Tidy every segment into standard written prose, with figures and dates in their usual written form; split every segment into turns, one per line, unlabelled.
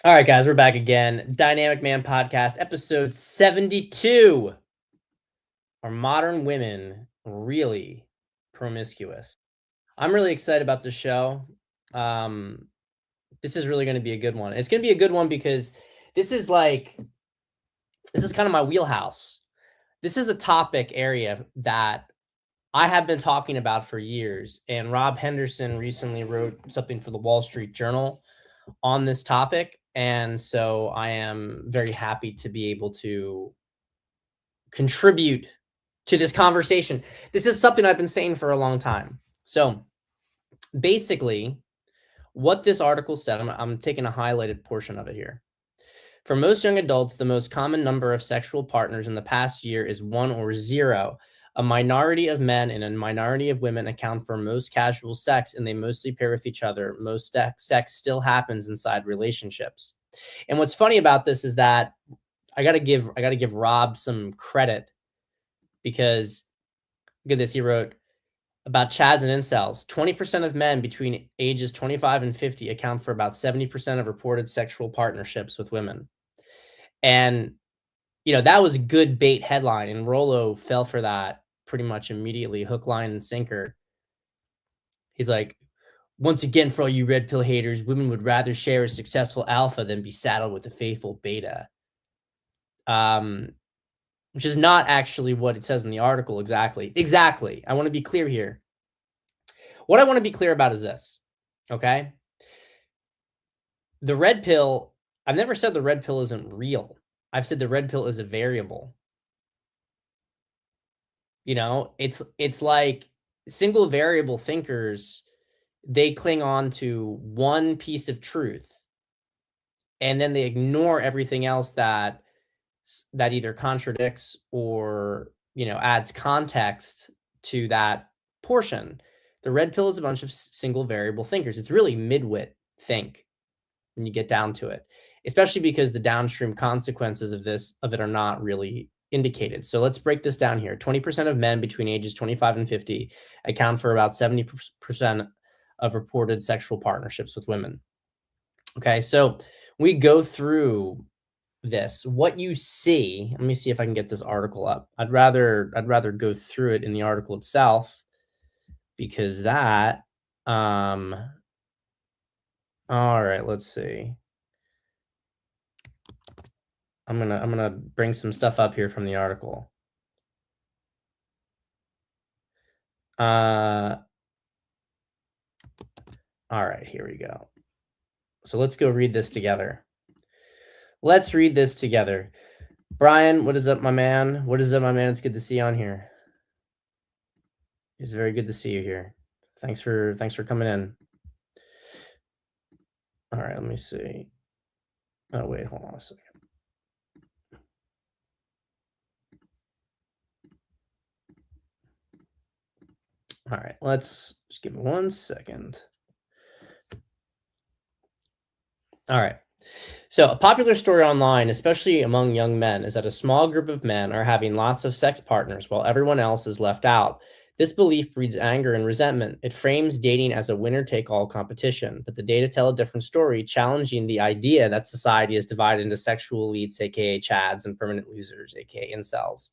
All right, guys, we're back again. Dynamic Man Podcast, episode 72. Are modern women really promiscuous? I'm really excited about this show. Um, this is really going to be a good one. It's going to be a good one because this is like, this is kind of my wheelhouse. This is a topic area that I have been talking about for years. And Rob Henderson recently wrote something for the Wall Street Journal on this topic. And so I am very happy to be able to contribute to this conversation. This is something I've been saying for a long time. So basically, what this article said, I'm taking a highlighted portion of it here. For most young adults, the most common number of sexual partners in the past year is 1 or 0. A minority of men and a minority of women account for most casual sex, and they mostly pair with each other. Most sex still happens inside relationships. And what's funny about this is that I gotta give Rob some credit because look at this. He wrote about Chads and incels. 20% of men between ages 25 and 50 account for about 70% of reported sexual partnerships with women. And that was a good bait headline, and Rolo fell for that pretty much immediately, hook, line, and sinker. He's like, once again, for all you red pill haters, women would rather share a successful alpha than be saddled with a faithful beta. Which is not actually what it says in the article exactly. Exactly. I want to be clear here. What I want to be clear about is this, okay? The red pill, I've never said the red pill isn't real. I've said the red pill is a variable. It's like single variable thinkers, they cling on to one piece of truth and then they ignore everything else that either contradicts or, adds context to that portion. The red pill is a bunch of single variable thinkers. It's really midwit think when you get down to it, especially because the downstream consequences of it are not really indicated. So let's break this down here. 20% of men between ages 25 and 50 account for about 70% of reported sexual partnerships with women. Okay, so we go through this. What you see, let me see if I can get this article up. I'd rather go through it in the article itself because that all right, let's see. I'm gonna bring some stuff up here from the article. All right, here we go. So let's go read this together. Let's read this together. Brian, what is up, my man? What is up, my man? It's good to see you on here. It's very good to see you here. Thanks for coming in. All right, let me see. Oh, wait, hold on a second. All right, let's just give me 1 second. All right. So, a popular story online, especially among young men, is that a small group of men are having lots of sex partners while everyone else is left out. This belief breeds anger and resentment. It frames dating as a winner take all competition, but the data tell a different story, challenging the idea that society is divided into sexual elites, aka Chads, and permanent losers, aka incels.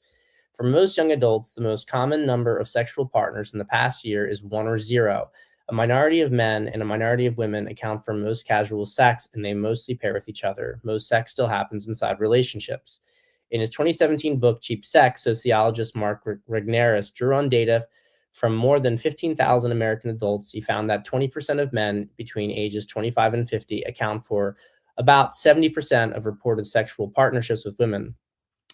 For most young adults, the most common number of sexual partners in the past year is 1 or 0. A minority of men and a minority of women account for most casual sex, and they mostly pair with each other. Most sex still happens inside relationships. In his 2017 book, Cheap Sex, sociologist Mark Regnerus drew on data from more than 15,000 American adults. He found that 20% of men between ages 25 and 50 account for about 70% of reported sexual partnerships with women.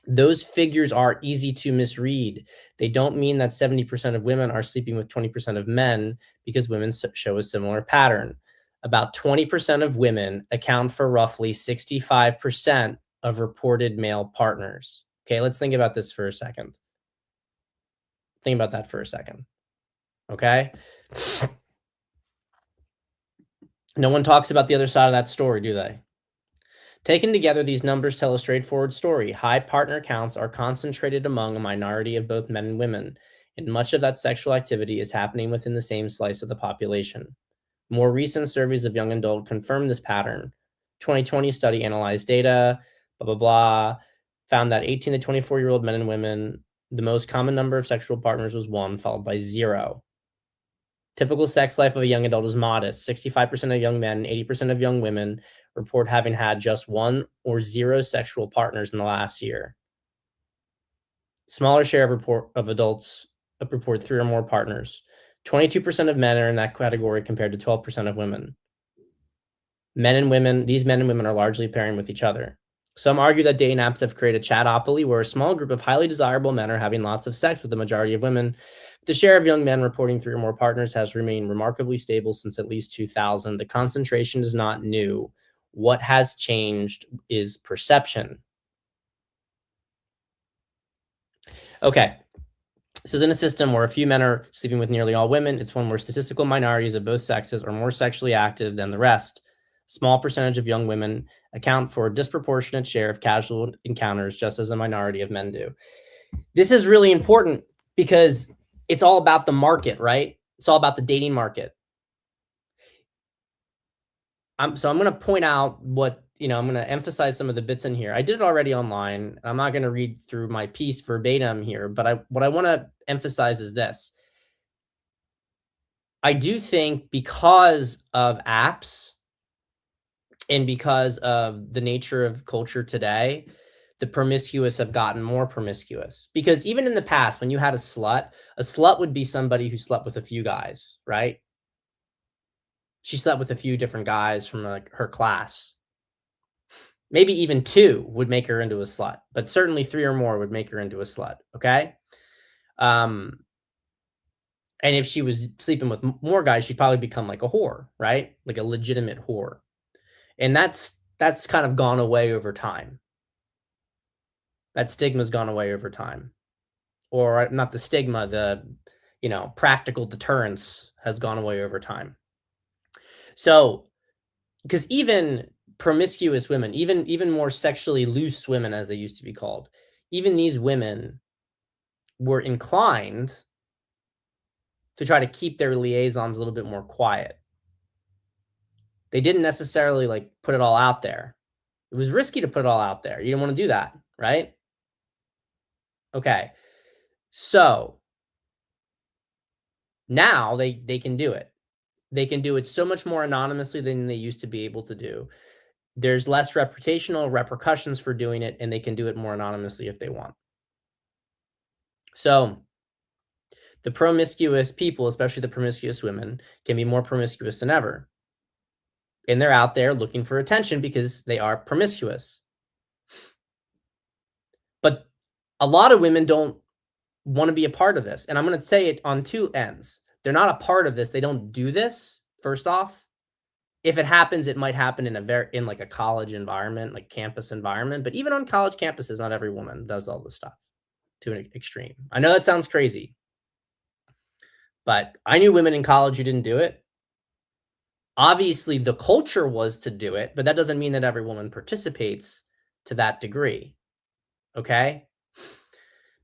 Those figures are easy to misread. They don't mean that 70% of women are sleeping with 20% of men, because women show a similar pattern. About 20% of women account for roughly 65% of reported male partners. Okay, let's think about this for a second. Think about that for a second. Okay? No one talks about the other side of that story, do they? Taken together, these numbers tell a straightforward story. High partner counts are concentrated among a minority of both men and women, and much of that sexual activity is happening within the same slice of the population. More recent surveys of young adults confirm this pattern. 2020 study analyzed data, blah, blah, blah, found that 18 to 24-year-old men and women, the most common number of sexual partners was 1, followed by 0. Typical sex life of a young adult is modest. 65% of young men, 80% of young women report having had just 1 or 0 sexual partners in the last year. Smaller share of adults report 3 or more partners. 22% of men are in that category compared to 12% of women. These men and women are largely pairing with each other. Some argue that dating apps have created a chatopoly where a small group of highly desirable men are having lots of sex with the majority of women. The share of young men reporting 3 or more partners has remained remarkably stable since at least 2000. The concentration is not new. What has changed is perception. Okay. This is in a system where a few men are sleeping with nearly all women. It's one where statistical minorities of both sexes are more sexually active than the rest. Small percentage of young women account for a disproportionate share of casual encounters, just as a minority of men do. This is really important because it's all about the market, right? It's all about the dating market. So I'm going to point out I'm going to emphasize some of the bits in here. I did it already online. I'm not going to read through my piece verbatim here, but what I want to emphasize is this. I do think because of apps and because of the nature of culture today, the promiscuous have gotten more promiscuous. Because even in the past, when you had a slut would be somebody who slept with a few guys, right? She slept with a few different guys from like her class. Maybe even 2 would make her into a slut, but certainly 3 or more would make her into a slut. Okay. And if she was sleeping with more guys, she'd probably become like a whore, right? Like a legitimate whore. And that's kind of gone away over time. That stigma's gone away over time. Or not the stigma, the practical deterrence has gone away over time. So, because even promiscuous women, even more sexually loose women, as they used to be called, even these women were inclined to try to keep their liaisons a little bit more quiet. They didn't necessarily like put it all out there. It was risky to put it all out there. You didn't want to do that, right? Okay. So now they can do it. They can do it so much more anonymously than they used to be able to do. There's less reputational repercussions for doing it, and they can do it more anonymously if they want. So the promiscuous people, especially the promiscuous women, can be more promiscuous than ever. And they're out there looking for attention because they are promiscuous. But a lot of women don't want to be a part of this. And I'm going to say it on 2 ends. They're not a part of this. They don't do this, first off. If it happens, it might happen in like a college environment, like campus environment. But even on college campuses, not every woman does all this stuff to an extreme. I know that sounds crazy, but I knew women in college who didn't do it. Obviously, the culture was to do it, but that doesn't mean that every woman participates to that degree. Okay?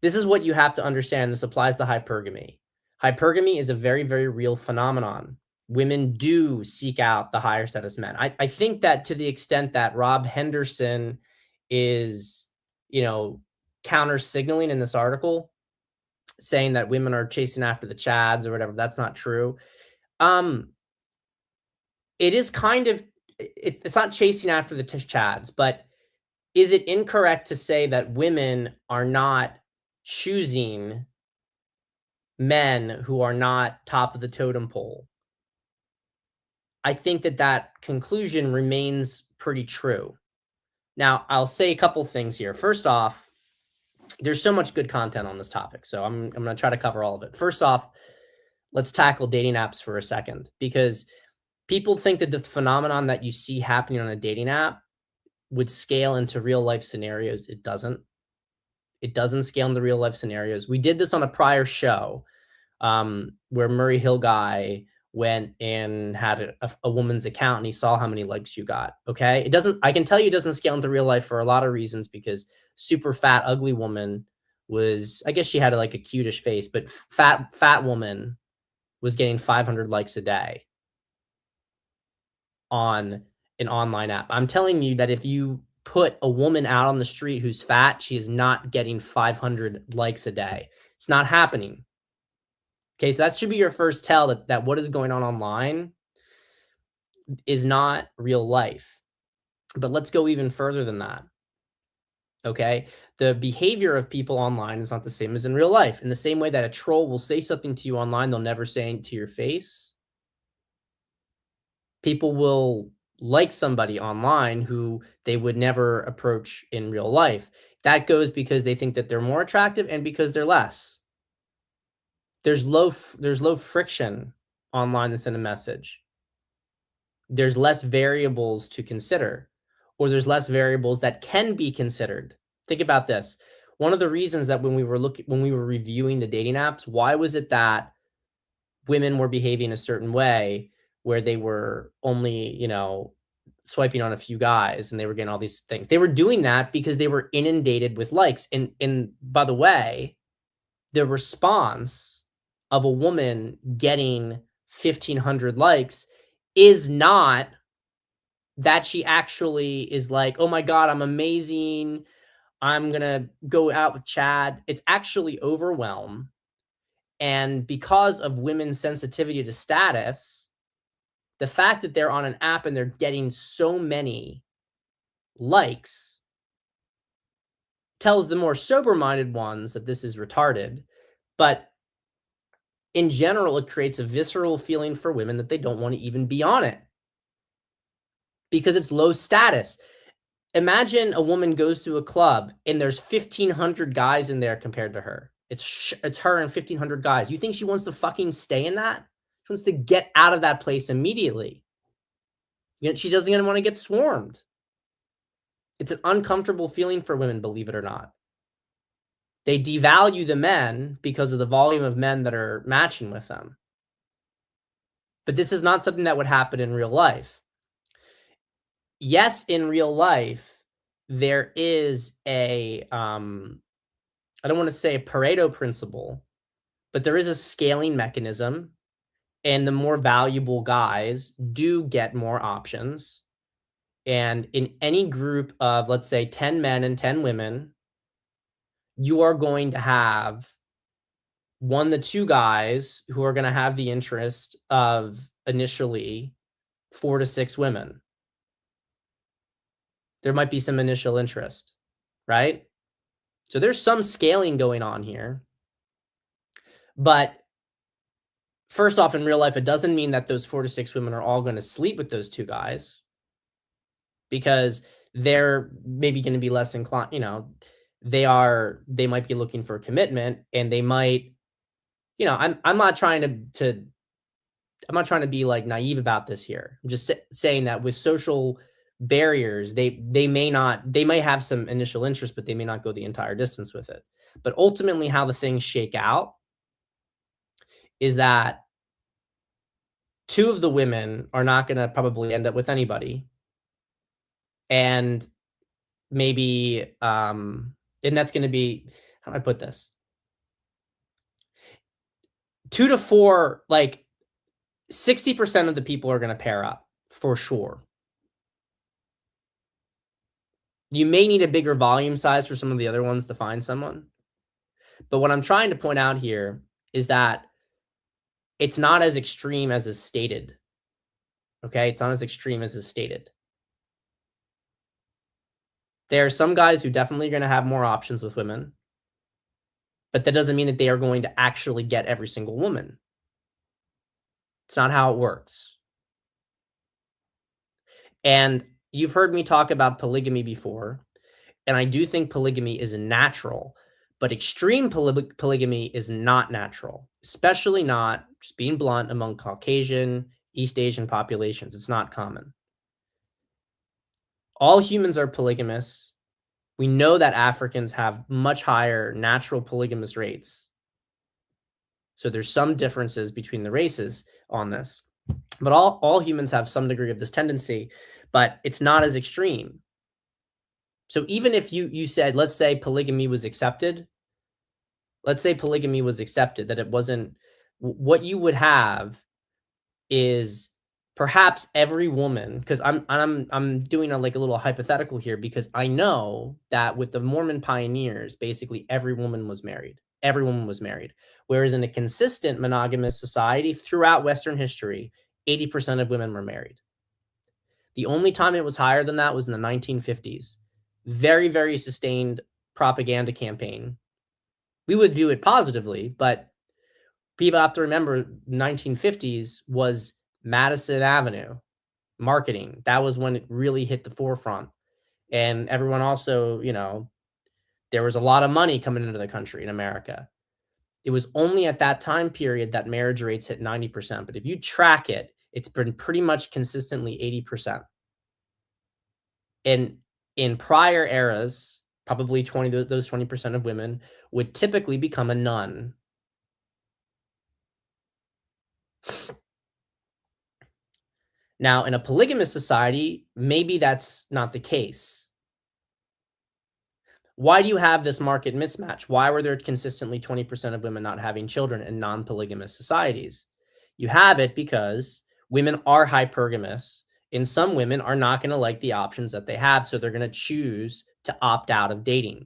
This is what you have to understand. This applies to hypergamy. Hypergamy is a very, very real phenomenon. Women do seek out the higher status men. I think that to the extent that Rob Henderson is, counter signaling in this article, saying that women are chasing after the chads or whatever, that's not true. It is kind of, it's not chasing after the chads, but is it incorrect to say that women are not choosing men who are not top of the totem pole? I think that conclusion remains pretty true. Now, I'll say a couple things here. First off, there's so much good content on this topic, so I'm going to try to cover all of it. First off, let's tackle dating apps for a second, because people think that the phenomenon that you see happening on a dating app would scale into real life scenarios. It doesn't. It doesn't scale into real life scenarios. We did this on a prior show where Murray Hill guy went and had a woman's account and he saw how many likes you got. Okay. I can tell you it doesn't scale into real life for a lot of reasons, because super fat, ugly woman I guess she had like a cutish face, but fat woman was getting 500 likes a day on an online app. I'm telling you that if you put a woman out on the street who's fat, she is not getting 500 likes a day. It's not happening. Okay, so that should be your first tell that what is going on online is not real life. But let's go even further than that. Okay, the behavior of people online is not the same as in real life. In the same way that a troll will say something to you online, they'll never say it to your face. People will like somebody online who they would never approach in real life. That goes because they think that they're more attractive and because they're less. There's low friction online to send a message. There's less variables to consider, or there's less variables that can be considered. Think about this. One of the reasons that when we were reviewing the dating apps, why was it that women were behaving a certain way where they were only, swiping on a few guys and they were getting all these things? They were doing that because they were inundated with likes. And by the way, the response of a woman getting 1,500 likes is not that she actually is like, "Oh my god, I'm amazing. I'm gonna go out with Chad." It's actually overwhelm, and because of women's sensitivity to status, the fact that they're on an app and they're getting so many likes tells the more sober-minded ones that this is retarded, but in general, it creates a visceral feeling for women that they don't wanna even be on it because it's low status. Imagine a woman goes to a club and there's 1,500 guys in there compared to her. It's her and 1,500 guys. You think she wants to fucking stay in that? She wants to get out of that place immediately. She doesn't even want to get swarmed. It's an uncomfortable feeling for women, believe it or not. They devalue the men because of the volume of men that are matching with them. But this is not something that would happen in real life. Yes, in real life, there is I don't want to say a Pareto principle, but there is a scaling mechanism, and the more valuable guys do get more options. And in any group of, let's say, 10 men and 10 women, you are going to have 1 to 2 guys who are going to have the interest of initially 4 to 6 women. There might be some initial interest, right? So there's some scaling going on here. But first off, in real life, it doesn't mean that those 4 to 6 women are all going to sleep with those 2 guys because they're maybe going to be less inclined, they might be looking for a commitment, and they might, I'm not trying I'm not trying to be like naive about this here. I'm just saying that with social barriers, they may have some initial interest, but they may not go the entire distance with it. But ultimately, how the things shake out is that 2 of the women are not going to probably end up with anybody, and maybe and that's going to be, how do I put this? 2 to 4, like 60% of the people are going to pair up for sure. You may need a bigger volume size for some of the other ones to find someone. But what I'm trying to point out here is that it's not as extreme as is stated. Okay? It's not as extreme as is stated. There are some guys who definitely are going to have more options with women, but that doesn't mean that they are going to actually get every single woman. It's not how it works. And you've heard me talk about polygamy before, and I do think polygamy is natural, but extreme polygamy is not natural, especially not, just being blunt, among Caucasian, East Asian populations. It's not common. All humans are polygamous. We know that Africans have much higher natural polygamous rates. So there's some differences between the races on this. But all humans have some degree of this tendency, but it's not as extreme. So even if you said, let's say polygamy was accepted, that it wasn't, what you would have is perhaps every woman, because I'm doing a like a little hypothetical here because I know that with the Mormon pioneers, basically every woman was married. Every woman was married. Whereas in a consistent monogamous society throughout Western history, 80% of women were married. The only time it was higher than that was in the 1950s. Very, very sustained propaganda campaign. We would view it positively, but people have to remember 1950s was Madison Avenue marketing. That was when it really hit the forefront. And everyone also, there was a lot of money coming into the country in America. It was only at that time period that marriage rates hit 90%. But if you track it, it's been pretty much consistently 80%. And in prior eras, probably 20 those 20% of women would typically become a nun. Now, in a polygamous society, maybe that's not the case. Why do you have this market mismatch? Why were there consistently 20% of women not having children in non-polygamous societies? You have it because women are hypergamous, and some women are not going to like the options that they have, so they're going to choose to opt out of dating.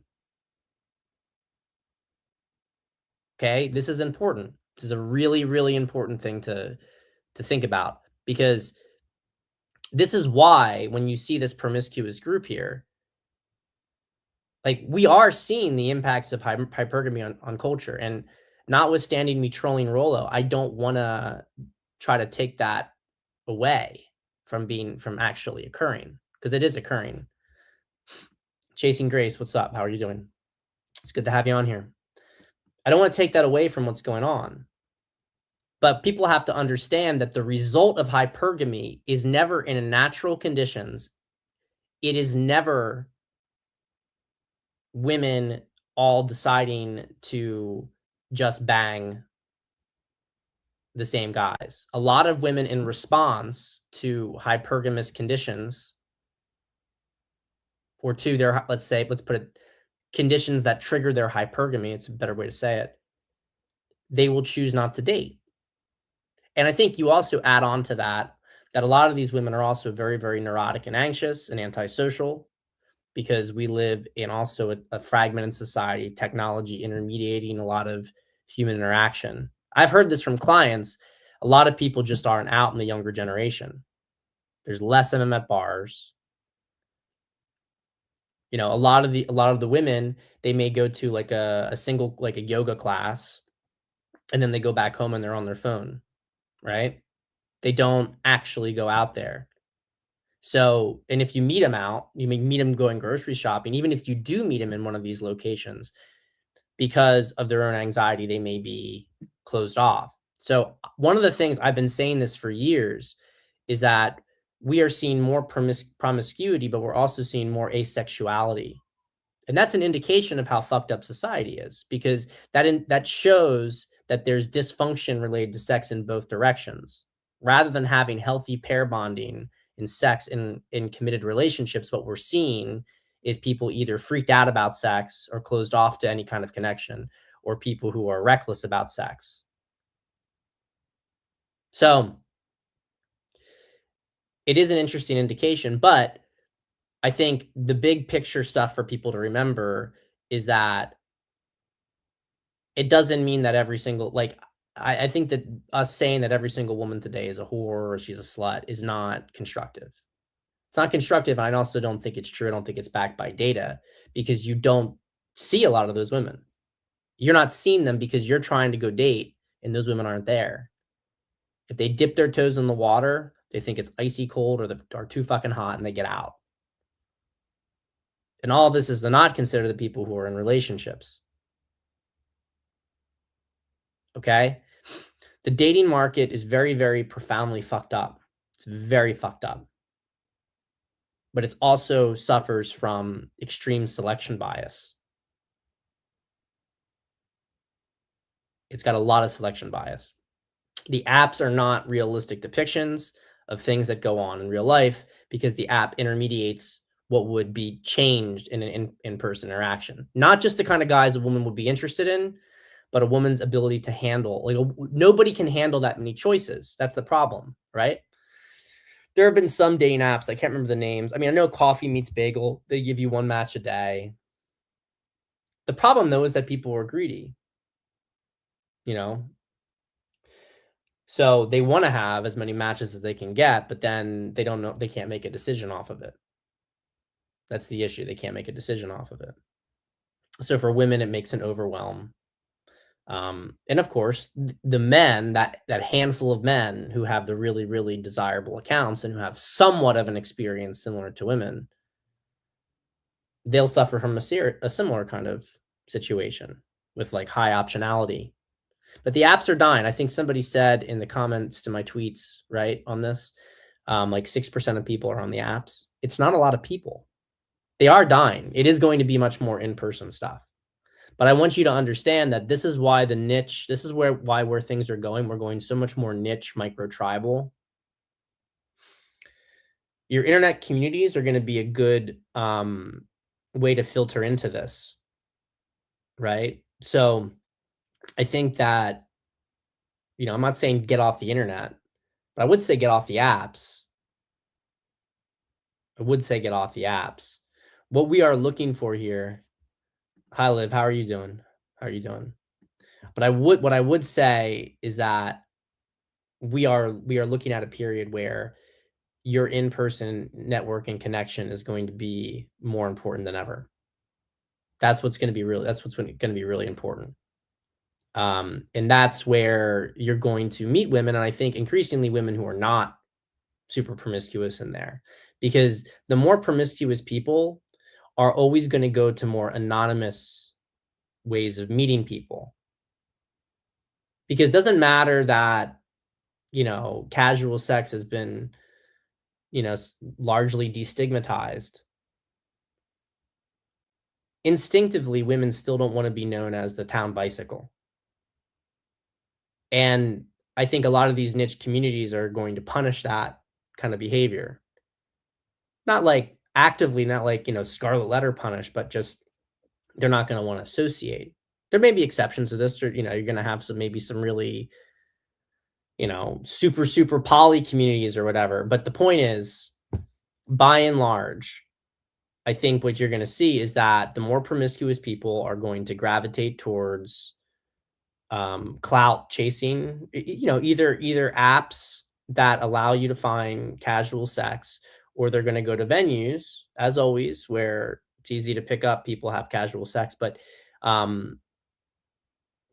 Okay, this is important. This is a really, really important thing to think about because this is why when you see this promiscuous group here, like we are seeing the impacts of hypergamy on culture. And notwithstanding me trolling Rolo, I don't want to try to take that away from actually occurring because it is occurring. Chasing Grace, what's up? How are you doing? It's good to have you on here. I don't want to take that away from what's going on. But people have to understand that the result of hypergamy is never in a natural conditions. It is never women all deciding to just bang the same guys. A lot of women in response to hypergamous conditions or to their, let's put it, conditions that trigger their hypergamy, it's a better way to say it, they will choose not to date. And I think you also add on to that, that a lot of these women are also very, very neurotic and anxious and antisocial because we live in also a fragmented society, technology intermediating a lot of human interaction. I've heard this from clients. A lot of people just aren't out in the younger generation. There's less of them at bars. A lot of the women, they may go to like a single, like a yoga class, and then they go back home and they're on their phone, right? They don't actually go out there. So, and if you meet them out, you may meet them going grocery shopping. Even if you do meet them in one of these locations, because of their own anxiety, they may be closed off. So, one of the things I've been saying this for years is that we are seeing more promiscuity, but we're also seeing more asexuality. And that's an indication of how fucked up society is because that shows that there's dysfunction related to sex in both directions. Rather than having healthy pair bonding in sex in committed relationships, what we're seeing is people either freaked out about sex or closed off to any kind of connection, or people who are reckless about sex. So it is an interesting indication, but I think the big picture stuff for people to remember is that it doesn't mean that every single, like, I think that us saying that every single woman today is a whore or she's a slut is not constructive. It's not constructive, and I also don't think it's true. I don't think it's backed by data because you don't see a lot of those women. You're not seeing them because you're trying to go date and those women aren't there. If they dip their toes in the water, they think it's icy cold or too fucking hot and they get out. And all of this is to not consider the people who are in relationships. Okay? The dating market is very, very profoundly fucked up. It's very fucked up. But it also suffers from extreme selection bias. It's got a lot of selection bias. The apps are not realistic depictions of things that go on in real life because the app intermediates what would be changed in an in-person interaction. Not just the kind of guys a woman would be interested in, but a woman's ability to handle. Like nobody can handle that many choices. That's the problem, right? There have been some dating apps, I can't remember the names. I mean, I know Coffee Meets Bagel, they give you 1 match a day. The problem, though, is that people are greedy, you know? So, they wanna have as many matches as they can get, but then they don't know they can't make a decision off of it. That's the issue, they can't make a decision off of it. So, for women, it makes an overwhelm. And of course, the men, that handful of men who have the really, really desirable accounts and who have somewhat of an experience similar to women, they'll suffer from a similar kind of situation with like high optionality. But the apps are dying. I think somebody said in the comments to my tweets, right, on this, like 6% of people are on the apps. It's not a lot of people. They are dying. It is going to be much more in-person stuff. But I want you to understand that this is why the niche, this is where things are going. We're going so much more niche, micro tribal. Your internet communities are going to be a good way to filter into this, right? So I think that, I'm not saying get off the internet, but I would say get off the apps. I would say get off the apps. What we are looking for here. Hi, Liv. How are you doing? How are you doing? But what I would say is that we are looking at a period where your in-person network and connection is going to be more important than ever. That's what's going to be really important. And that's where you're going to meet women, and I think increasingly women who are not super promiscuous in there, because the more promiscuous people are always going to go to more anonymous ways of meeting people, because it doesn't matter that casual sex has been largely destigmatized. Instinctively, women still don't want to be known as the town bicycle. And I think a lot of these niche communities are going to punish that kind of behavior. Not like actively, not like, scarlet letter punish, but just they're not going to want to associate. There may be exceptions to this, or, you're going to have maybe some really, super, super poly communities or whatever. But the point is, by and large, I think what you're going to see is that the more promiscuous people are going to gravitate towards clout chasing, either apps that allow you to find casual sex, or they're going to go to venues, as always, where it's easy to pick up people have casual sex. But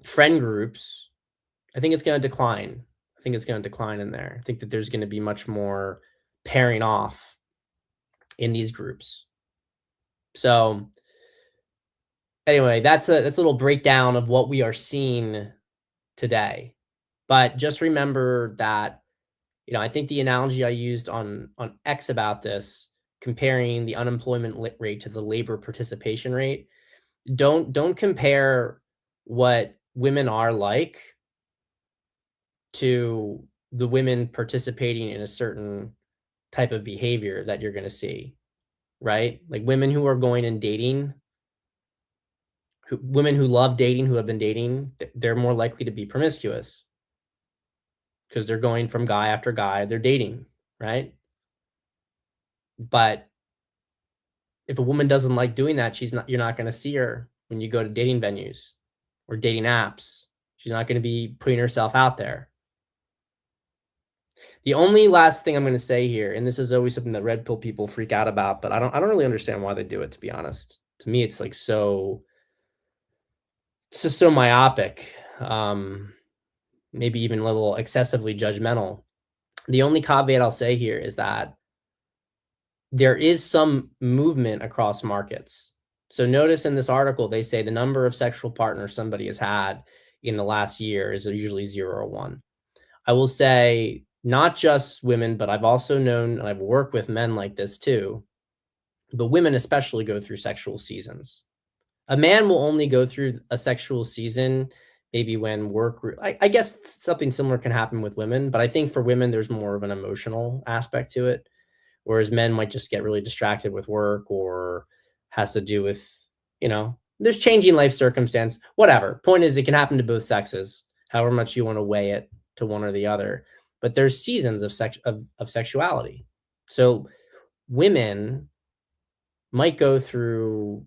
friend groups, I think it's going to decline. I think it's going to decline in there. I think that there's going to be much more pairing off in these groups. So anyway, that's a little breakdown of what we are seeing today. But just remember that, I think the analogy I used on X about this, comparing the unemployment rate to the labor participation rate, don't compare what women are like to the women participating in a certain type of behavior that you're going to see, right? Like women who are going and dating, women who love dating, who have been dating, they're more likely to be promiscuous because they're going from guy after guy, they're dating, right? But if a woman doesn't like doing that, you're not going to see her when you go to dating venues or dating apps. She's not going to be putting herself out there. The only last thing I'm going to say here, and this is always something that red pill people freak out about, but I don't really understand why they do it, to be honest. To me, it's like it's just so myopic, maybe even a little excessively judgmental. The only caveat I'll say here is that there is some movement across markets. So notice in this article, they say the number of sexual partners somebody has had in the last year is usually 0 or 1. I will say not just women, but I've also known, and I've worked with men like this too, but women especially go through sexual seasons. A man will only go through a sexual season maybe when I guess something similar can happen with women, but I think for women, there's more of an emotional aspect to it, whereas men might just get really distracted with work or has to do with, there's changing life circumstance, whatever. Point is, it can happen to both sexes, however much you want to weigh it to one or the other. But there's seasons of sexuality. So women might go through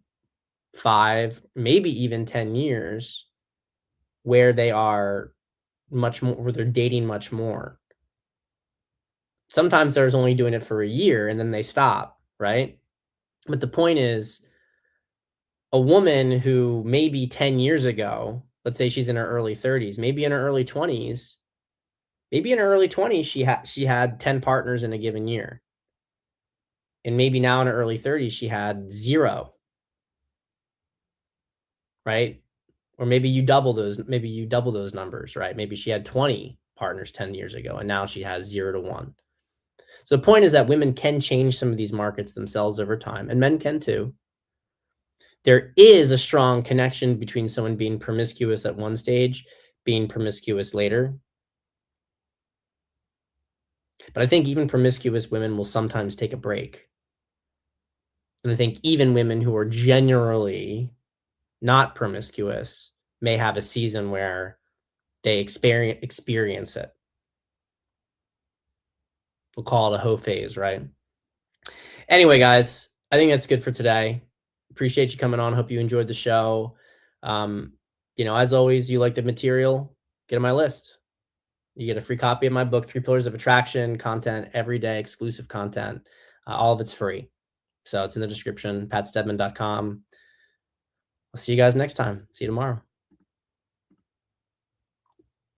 5, maybe even 10 years where they are much more where they're dating much more. Sometimes there's only doing it for a year and then they stop, right? But the point is, a woman who maybe 10 years ago, let's say she's in her early 30s, maybe in her early 20s she had 10 partners in a given year. And maybe now in her early 30s she had 0, right? Or maybe you double those numbers, right? Maybe she had 20 partners 10 years ago and now she has 0 to 1. So the point is that women can change some of these markets themselves over time, and men can too. There is a strong connection between someone being promiscuous at one stage, being promiscuous later. But I think even promiscuous women will sometimes take a break. And I think even women who are generally not promiscuous may have a season where they experience it. We'll call it a hoe phase, right? Anyway, guys, I think that's good for today. Appreciate you coming on. Hope you enjoyed the show. Um, as always, you like the material, get on my list. You get a free copy of my book, Three Pillars of Attraction, content every day, exclusive content. All of it's free. So it's in the description, patstedman.com. I'll see you guys next time. See you tomorrow.